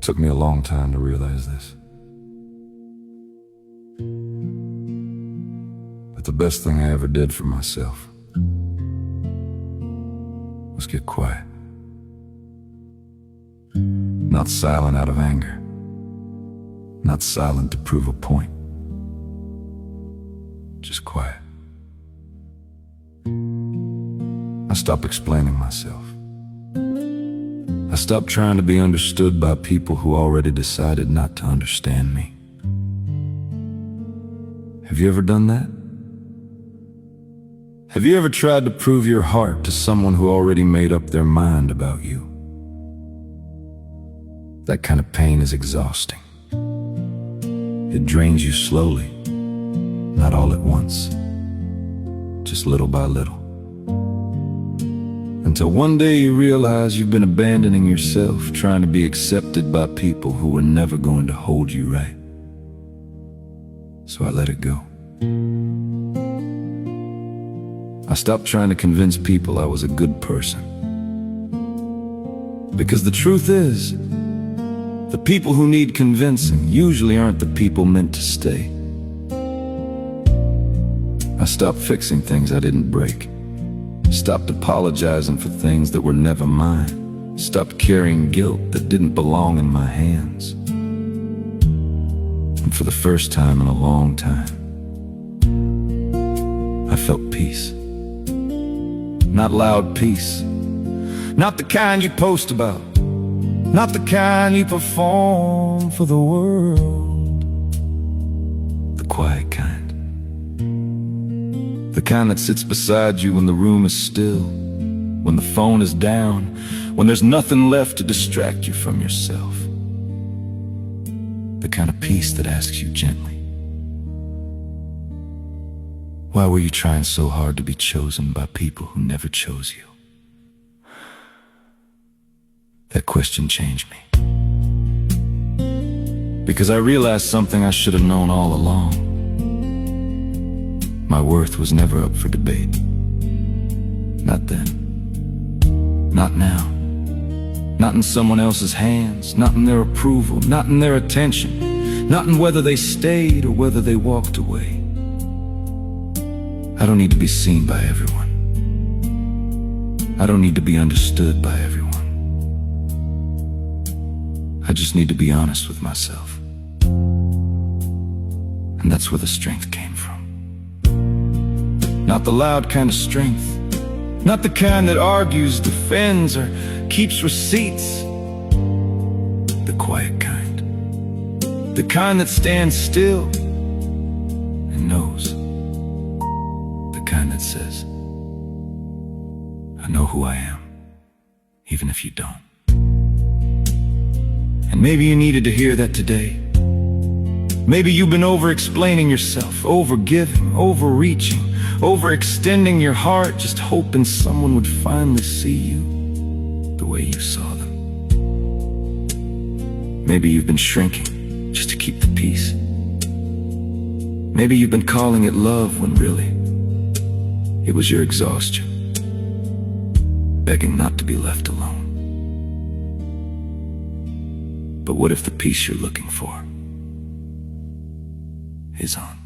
Took me a long time to realize this. But the best thing I ever did for myself was get quiet. Not silent out of anger. Not silent to prove a point. Just quiet. I stopped explaining myself. I stopped trying to be understood by people who already decided not to understand me. Have you ever done that? Have you ever tried to prove your heart to someone who already made up their mind about you? That kind of pain is exhausting. It drains you slowly, not all at once, just little by little. Until one day you realize you've been abandoning yourself, trying to be accepted by people who were never going to hold you right. So I let it go. I stopped trying to convince people I was a good person. Because the truth is, the people who need convincing usually aren't the people meant to stay. I stopped fixing things I didn't break. Stopped apologizing for things that were never mine. Stopped carrying guilt that didn't belong in my hands. And for the first time in a long time, I felt peace. Not loud peace. Not the kind you post about. Not the kind you perform for the world. The quiet kind. The kind that sits beside you when the room is still, when the phone is down, when there's nothing left to distract you from yourself. The kind of peace that asks you gently, why were you trying so hard to be chosen by people who never chose you? That question changed me. Because I realized something I should have known all along. My worth was never up for debate. Not then. Not now. Not in someone else's hands. Not in their approval. Not in their attention. Not in whether they stayed or whether they walked away. I don't need to be seen by everyone. I don't need to be understood by everyone. I just need to be honest with myself. And that's where the strength came from. Not the loud kind of strength. Not the kind that argues, defends, or keeps receipts. The quiet kind. The kind that stands still and knows. The kind that says, I know who I am, even if you don't. And maybe you needed to hear that today. Maybe you've been over-explaining yourself, over-giving, overreaching, overextending your heart, just hoping someone would finally see you the way you saw them. Maybe you've been shrinking just to keep the peace. Maybe you've been calling it love when really it was your exhaustion, begging not to be left alone. But what if the peace you're looking for is on?